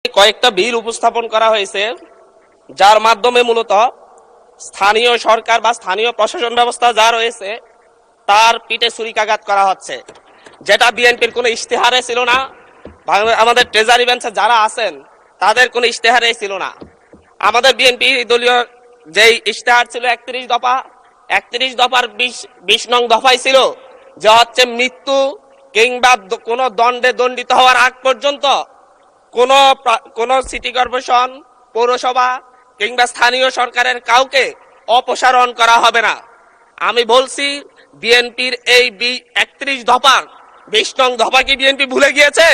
কয়েকটা বিল উপস্থাপন করা হয়েছে, যার মাধ্যমে মূলত স্থানীয় সরকার বা স্থানীয় প্রশাসন ব্যবস্থা যা রয়েছে তার পিঠে ছুরিকাঘাত করা হচ্ছে, যেটা বিএনপির কোনো ইশতেহারে ছিল না। আমাদের ট্রেজারি বেঞ্চে যারা আছেন তাদের কোনো ইশতেহারে ছিল না। আমাদের বিএনপি দলীয় যেই ইশতেহার ছিল 31 দফার 20 নং দফায় ছিল যে হচ্ছে মৃত্যু কিংবা কোনো দণ্ডে দণ্ডিত হওয়ার আগ পর্যন্ত কোন সিটি কর্পোরেশন, পৌরসভা কিংবা স্থানীয় সরকারের কাউকে অপসারণ করা হবে না। আমি বলছি, বিএনপির এই 31 দফার 20 নং দফা কি বিএনপি ভুলে গিয়েছে,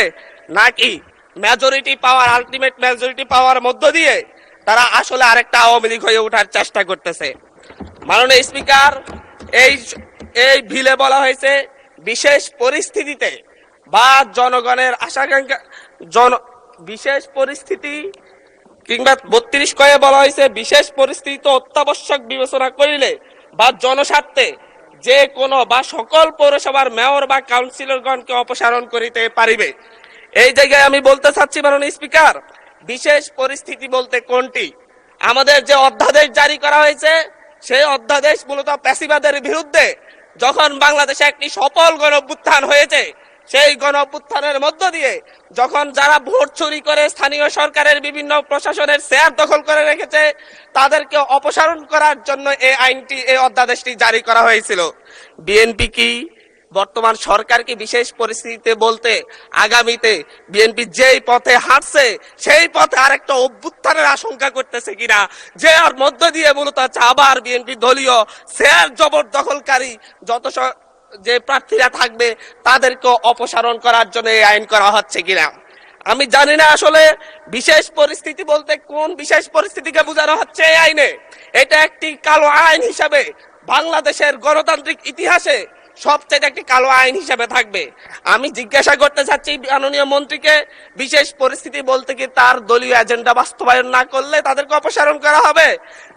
নাকি মেজরিটি পাওয়ার, আলটিমেট মেজরিটি পাওয়ার মধ্য দিয়ে তারা আসলে আরেকটা আওয়ামী লীগ হয়ে ওঠার চেষ্টা করতেছে? মাননীয় স্পিকার, এই বিলে বলা হয়েছে বিশেষ পরিস্থিতিতে বা জনগণের আশাকাঙ্ক্ষা বিশেষ পরিস্থিতি কিংবা 32 কয়ে বলা হয়েছে বিশেষ পরিস্থিতি অত্যাবশ্যক বিবেচনা করিলে বা জনস্বার্থে যে কোনো বা সকল পৌরসভার মেয়র বা কাউন্সিলরগণকে অপসারণ করিতে পারিবে। এই জায়গায় আমি বলতে চাচ্ছি মাননীয় স্পিকার, বিশেষ পরিস্থিতি বলতে কোনটি? আমাদের যে অধ্যাদেশ জারি করা হয়েছে সেই অধ্যাদেশ মূলত ফ্যাসিবাদের বিরুদ্ধে যখন বাংলাদেশে একটি সফল গণঅভ্যুত্থান হয়েছে, সেই গণঅভ্যুত্থানের মধ্য দিয়ে যখন যারা ভোট চুরি করে স্থানীয় সরকারের বিভিন্ন প্রশাসনের চেয়ার দখল করে রেখেছে তাদেরকে অপসারণ করার জন্য এই আইনটি, এই অধ্যাদেশটি জারি করা হয়েছিল। বিএনপি কি বর্তমান সরকার কি বিশেষ পরিস্থিতিতে বলতে আগামীতে বিএনপি যেই পথে হাঁটছে সেই পথে আরেকটা অভ্যুত্থানের আশঙ্কা করতেছে কিনা, যে আর মধ্য দিয়ে মূলত আবার বিএনপি দলীয় চেয়ার জবরদখলকারী যত যে প্রার্থীরা থাকবে তাদেরকে অপসারণ করার জন্য এই আইন করা হচ্ছে কিনা? আমি জানি না আসলে বিশেষ পরিস্থিতি বলতে কোন বিশেষ পরিস্থিতিকে বোঝানো হচ্ছে এই আইনে। এটা একটি কালো আইন হিসাবে বাংলাদেশের গণতান্ত্রিক ইতিহাসে সবচেয়ে একটি কালো আইন হিসেবে থাকবে। আমি জিজ্ঞাসা করতে চাচ্ছি মাননীয় মন্ত্রীকে, বিশেষ পরিস্থিতি বলতে কি তার দলীয় এজেন্ডা বাস্তবায়ন না করলে তাদেরকে অপসারণ করা হবে,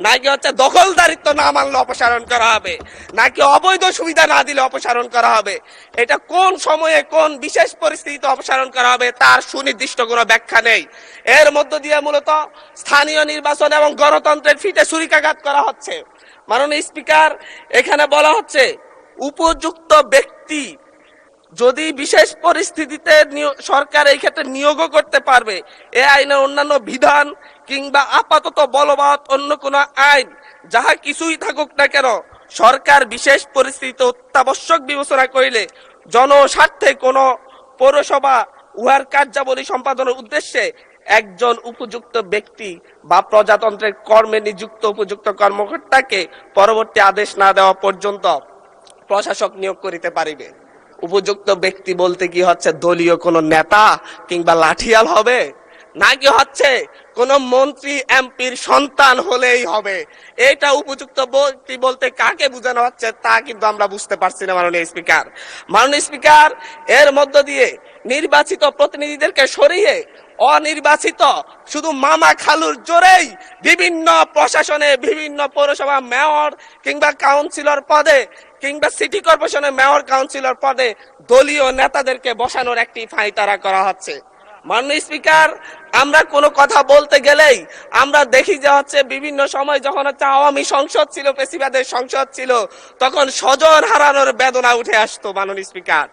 নাকি হচ্ছে দখলদারিত্ব না মানলে অপসারণ করা হবে, নাকি অবৈধ সুবিধা না দিলে অপসারণ করা হবে? এটা কোন সময়ে কোন বিশেষ পরিস্থিতিতে অপসারণ করা হবে তার সুনির্দিষ্ট কোনো ব্যাখ্যা নেই। এর মধ্য দিয়ে মূলত স্থানীয় নির্বাচন এবং গণতন্ত্রের ফিতে ছুরিকাঘাত করা হচ্ছে। মাননীয় স্পিকার, এখানে বলা হচ্ছে উপযুক্ত ব্যক্তি যদি বিশেষ পরিস্থিতিতে সরকার এই ক্ষেত্রে নিয়োগও করতে পারবে। এই আইনের অন্যান্য বিধান কিংবা আপাতত বলবৎ অন্য কোনো আইন যাহা কিছুই থাকুক না কেন, সরকার বিশেষ পরিস্থিতিতে অত্যাবশ্যক বিবেচনা করিলে জনস্বার্থে কোনো পৌরসভা উহার কার্যাবলী সম্পাদনের উদ্দেশ্যে একজন উপযুক্ত ব্যক্তি বা প্রজাতন্ত্রের কর্মে নিযুক্ত উপযুক্ত কর্মকর্তাকে পরবর্তী আদেশ না দেওয়া পর্যন্ত প্রশাসক নিয়োগ করিতে পারিবে। উপযুক্ত ব্যক্তি বলতে কি হচ্ছে দলীয় কোনো নেতা কিংবা লাঠিয়াল হবে, নাকি হচ্ছে কোন মন্ত্রী এমপির সন্তান হলেই হবে? এটা উপযুক্ত ব্যক্তি বলতে কাকে বোঝানো হচ্ছে তা কিন্তু আমরা বুঝতে পারছি না মাননীয় স্পিকার। মাননীয় স্পিকার, এর মধ্য দিয়ে নির্বাচিত প্রতিনিধিদেরকে সরিয়ে অনির্বাচিত শুধু মামা খালুর জোরেই বিভিন্ন প্রশাসনে, বিভিন্ন পৌরসভা মেয়র কিংবা কাউন্সিলর পদে কিংবা সিটি কর্পোরেশনের মেয়র কাউন্সিলর পদে দলীয় নেতাদেরকে বসানোর একটি ফাইতারা করা হচ্ছে। মাননীয় স্পিকার, আমরা কোনো কথা বলতে গেলেই আমরা দেখি যে হচ্ছে বিভিন্ন সময় যখন হচ্ছে আওয়ামী সংসদ ছিল, ফ্যাসিবাদের সংসদ ছিল, তখন স্বজন হারানোর বেদনা উঠে আসতো মাননীয় স্পিকার।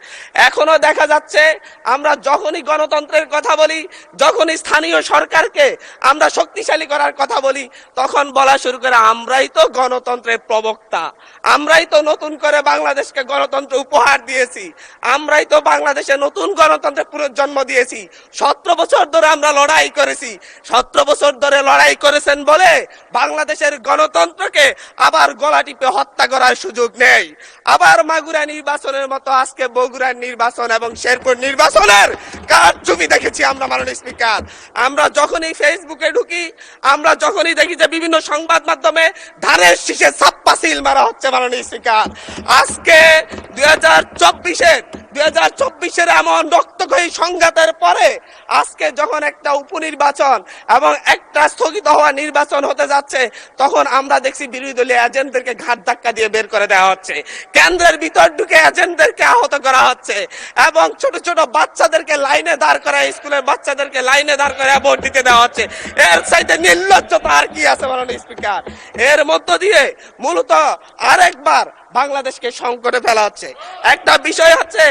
এখনো দেখা যাচ্ছে আমরা যখনই গণতন্ত্রের কথা বলি, যখনই স্থানীয় সরকারকে আমরা শক্তিশালী করার কথা বলি, তখন বলা শুরু করে আমরাই তো গণতন্ত্রের প্রবক্তা, আমরাই তো নতুন করে বাংলাদেশকে গণতন্ত্র উপহার দিয়েছি, আমরাই তো বাংলাদেশে নতুন গণতন্ত্রের পুনর্জন্ম দিয়েছি। 17 বছর ধরে আমরা লড়াই করেছি। 17 বছর ধরে লড়াই করেছেন বলে বাংলাদেশের গণতন্ত্রকে আবার গলা টিপে হত্যা করার সুযোগ নেই। আবার মাগুরা নির্বাচনের মতো আজকে বগুড়ার নির্বাচন এবং শেরপুর নির্বাচনের কারচুপি দেখেছি আমরা মাননীয় স্পিকার। আমরা যখনই ফেসবুকে ঢুকি, আমরা যখনই দেখি যে বিভিন্ন সংবাদ মাধ্যমে ধানের শীষে ছাপ্পা সিল মারা হচ্ছে মাননীয় স্পিকার। আজকে 2024-এর 2024-এর এমন রক্তক্ষয়ী সংঘাতের পরে আজকে যখন একটা উপনির্বাচন এবং একটা স্থগিত হওয়া নির্বাচন হতে যাচ্ছে, তখন আমরা দেখছি বিরোধী দলীয় এজেন্টদেরকে ঘাট ধাক্কা দিয়ে বের করে দেওয়া হচ্ছে, কেন্দ্রের ভিতর ঢুকে এজেন্টদেরকে আহত করা হচ্ছে এবং ছোট ছোট বাচ্চাদেরকে লাইনে দাঁড় করায়, স্কুলের বাচ্চাদেরকে লাইনে দাঁড় করে ভোট দিতে দেওয়া হচ্ছে। এর চাইতে নির্লজ্জতা আর কি আছে মাননীয় স্পিকার? এর মধ্য দিয়ে মূলত আরেকবার বাংলাদেশকে সংকটে ফেলা হচ্ছে। একটা বিষয় হচ্ছে,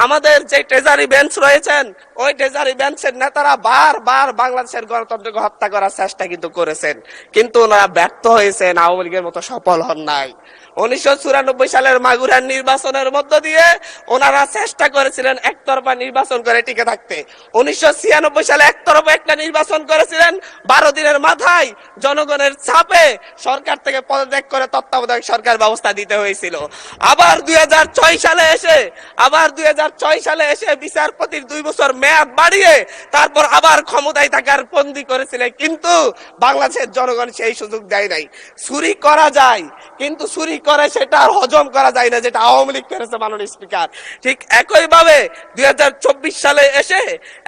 আমাদের যে ট্রেজারি বেঞ্চ রয়েছেন, ওই ট্রেজারি বেঞ্চের নেতারা বারবার বাংলাদেশের গণতন্ত্রকে হত্যা করার চেষ্টা কিন্তু করেছেন, কিন্তু ওনারা ব্যর্থ হয়েছেন, আওয়ামী লীগের মতো সফল হন নাই। 1994 সালের মাগুরার নির্বাচনের মধ্য দিয়ে ওনারা চেষ্টা করেছিলেন একতরফা নির্বাচন করে টিকে থাকতে। 1996 সালে একতরফা একটা নির্বাচন করেছিলেন, 12 দিনের মাথায় জনগণের চাপে সরকার থেকে পদত্যাগ করে তত্ত্বাবধায়ক সরকার ব্যবস্থা দিতে হয়েছিল। আবার 2006 সালে এসে বিচারপতির 2 বছর মেয়াদ বাড়িয়ে তারপর আবার ক্ষমতায় থাকার বন্দী করেছিলেন, কিন্তু বাংলাদেশের জনগণ সেই সুযোগ দেয় নাই। চুরি করা যায়, কিন্তু চুরি করে সেটা আর হজম করা যায় না, যেটা আওয়ামী লীগ করেছে মাননীয় স্পিকার। ঠিক একই ভাবে 2024 সালে এসে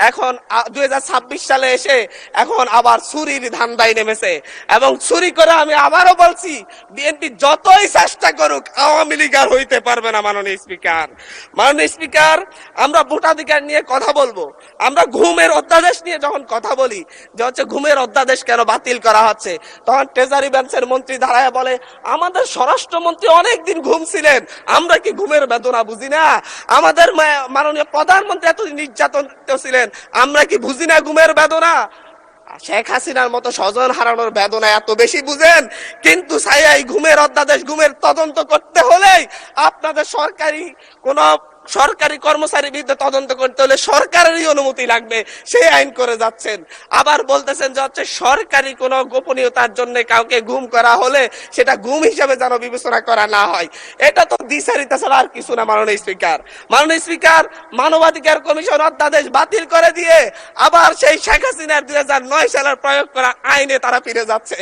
এখন 2026 সালে এসে এখন আবার চুরির ধান্দায় নেমেছে। এবং চুরি করে, আমি আবারও বলছি, বিএনপি যতই চেষ্টা করুক আওয়ামী লীগ আর হইতে পারবে না মাননীয় স্পিকার। মাননীয় স্পিকার, আমরা ভোটাধিকার নিয়ে কথা বলবো, আমরা ঘুমের অধ্যাদেশ নিয়ে যখন কথা বলি যে হচ্ছে ঘুমের অধ্যাদেশ কেন বাতিল করা হচ্ছে, তখন ট্রেজারি বেঞ্চের মন্ত্রী দাঁড়ায় বলে, আমাদের স্বরাষ্ট্রমন্ত্রী অনেকদিন ঘুমছিলেন, আমরা কি ঘুমের বেদনা বুঝি না? আমাদের মাননীয় প্রধানমন্ত্রী এতদিন নির্যাতন ছিলেন, আমরা কি বুঝি না ঘুমের বেদনা? শেখ হাসিনার মতো স্বজন হারানোর বেদনা এত বেশি বুঝেন, কিন্তু এই ঘুমের অধ্যাদেশ, ঘুমের তদন্ত করতে হলেই আপনাদের সরকারি কর্মচারীর বিরুদ্ধে তদন্ত করতে হলে সরকারেরই অনুমতি লাগবে, সেই আইন করে যাচ্ছেন। আবার বলতেছেন যে হচ্ছে সরকারি কোনো গোপনীয়তার জন্য কাউকে গুম করা হলে সেটা গুম হিসেবে যেন বিবেচনা করা না হয়। এটা তো দ্বিচারিতা ছাড়া আর কিছু না মাননীয় স্পিকার। মাননীয় স্পিকার, মানবাধিকার কমিশন অধ্যাদেশ বাতিল করে দিয়ে আবার সেই শেখ হাসিনার 2009 সালের প্রয়োগ করা আইনে তারা ফিরে যাচ্ছে।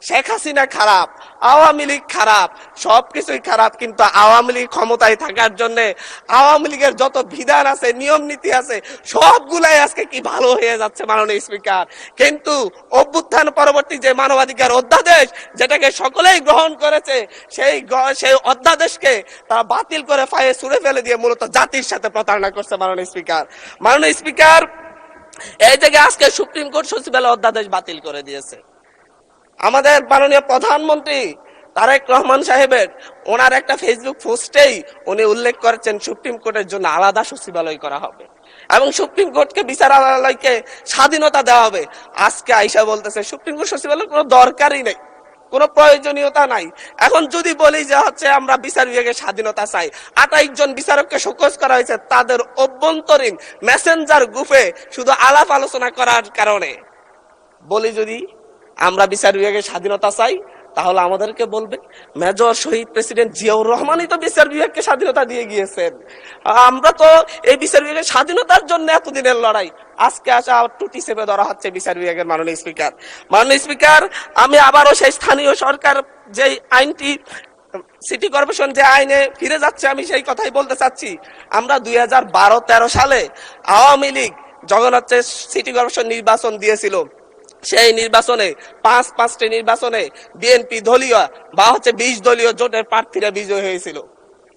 শেখ হাসিনা খারাপ, আওয়ামী লীগ খারাপ, সবকিছুই খারাপ, কিন্তু আওয়ামী লীগ ক্ষমতায় থাকার জন্য আওয়ামী লীগের যত বিধান আছে, নিয়ম নীতি আছে, সবগুলাই আজকে কি ভালো হয়ে যাচ্ছে মাননীয় স্পিকার। কিন্তু অভ্যুত্থান পরবর্তী যে মানবাধিকার অধ্যাদেশ, যেটাকে সকলেই গ্রহণ করেছে, সেই অধ্যাদেশকে তারা বাতিল করে ফায়ে ছুড়ে ফেলে দিয়ে মূলত জাতির সাথে প্রতারণা করছে মাননীয় স্পিকার। মাননীয় স্পিকার, এই জায়গায় আজকে সুপ্রিম কোর্ট সচিবালয় অধ্যাদেশ বাতিল করে দিয়েছে। আমাদের মাননীয় প্রধানমন্ত্রী তারেক রহমান সাহেবের ওনার একটা ফেসবুক পোস্টেই উনি উল্লেখ করেছেন সুপ্রিম কোর্টের জন্য আলাদা সচিবালয় করা হবে এবং সুপ্রিম কোর্টকে বিচারালয়কে স্বাধীনতা দেওয়া হবে। আজকে আইসা বলতেছে সুপ্রিম কোর্ট সচিবালয়ের কোনো দরকারই নেই, কোনো প্রয়োজনীয়তা নাই। এখন যদি বলি যে হচ্ছে আমরা বিচার বিভাগের স্বাধীনতা চাই, 28 জন বিচারককে শোকজ করা হয়েছে তাদের অভ্যন্তরীণ মেসেঞ্জার গ্রুপে শুধু আলাপ আলোচনা করার কারণে। বলি যদি আমরা বিচার বিভাগের স্বাধীনতা চাই, তাহলে আমাদেরকে বলবে মেজর শহীদ প্রেসিডেন্ট জিয়াউর রহমানই তো বিচার বিভাগকে স্বাধীনতা দিয়ে গিয়েছেন। আমরা তো এই বিচার বিভাগের স্বাধীনতার জন্য এতদিনের লড়াই, আজকে আসা টুটি চেপে ধরা হচ্ছে বিচার বিভাগের। মাননীয় স্পিকার, মাননীয় স্পিকার, আমি আবারও সেই স্থানীয় সরকার যে আইনটি, সিটি কর্পোরেশন যে আইনে ফিরে যাচ্ছে, আমি সেই কথাই বলতে চাচ্ছি। আমরা 2012-13 সালে আওয়ামী লীগ যখন হচ্ছে সিটি কর্পোরেশন নির্বাচন দিয়েছিল, সেই নির্বাচনে 5টি নির্বাচনে বিএনপি দলীয় বা হচ্ছে 20 দলীয় জোটের প্রার্থীরা বিজয় হয়েছিল।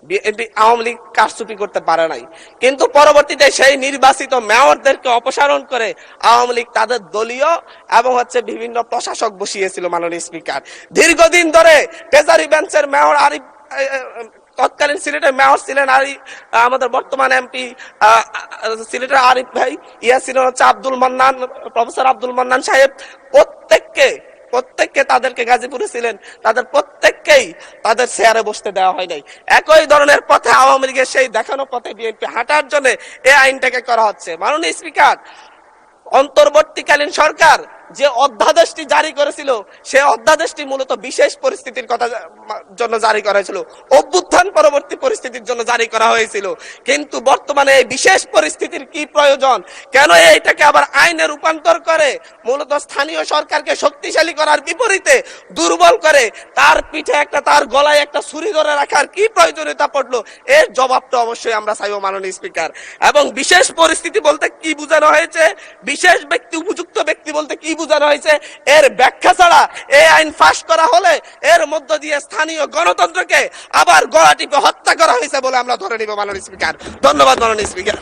বিএনপি আওয়ামী লীগ কারচুপি করতে পারে নাই, কিন্তু পরবর্তীতে সেই নির্বাচিত মেয়রদেরকে অপসারণ করে আওয়ামী লীগ তাদের দলীয় এবং হচ্ছে বিভিন্ন প্রশাসক বসিয়েছিল। মাননীয় স্পিকার, দীর্ঘদিন ধরে ট্রেজারি বেঞ্চের মেয়র আরিফ, তৎকালীন সিলেটের মেয়র ছিলেন আমাদের বর্তমান এমপি সিলেটের আরিফ ভাই, ইয়া ছিলেন হচ্ছে প্রফেসর আব্দুল মান্নান সাহেব। প্রত্যেককে তাদেরকে গাজীপুরে ছিলেন, তাদের প্রত্যেককেই তাদের চেয়ারে বসতে দেওয়া হয় নাই। একই ধরনের পথে আওয়ামী লীগের সেই দেখানো পথে বিএনপি হাঁটার জন্য এই আইনটাকে করা হচ্ছে। মাননীয় স্পিকার, অন্তর্বর্তীকালীন সরকার যে অধ্যাদেশটি জারি করেছিল সে অধ্যাদেশটি মূলত বিশেষ পরিস্থিতির কথা জন্য জারি করা হয়েছিল, অভ্যুত্থান পরবর্তী পরিস্থিতির জন্য জারি করা হয়েছিল। কিন্তু বর্তমানে এই বিশেষ পরিস্থিতির কি প্রয়োজন, কেন এইটাকে আবার আইনে রূপান্তর করে মূলত স্থানীয় সরকারকে শক্তিশালী করার বিপরীতে দুর্বল করে তার পিঠে একটা, তার গলায় একটা ছুরি ধরে রাখার কি প্রয়োজনীয়তা পড়লো? এর জবাবটা অবশ্যই আমরা চাইব মাননীয় স্পিকার। এবং বিশেষ পরিস্থিতি বলতে কি বোঝানো হয়েছে, বিশেষ ব্যক্তি, উপযুক্ত ব্যক্তি বলতে কি বোঝানো হয়েছে, এর ব্যাখ্যা ছাড়া এই আইন পাশ করা হলে এর মধ্য দিয়ে স্থানীয় গণতন্ত্রকে আবার গলা টিপে হত্যা করা হয়েছে বলে আমরা ধরে নিব মাননীয় স্পিকার। ধন্যবাদ মাননীয় স্পিকার।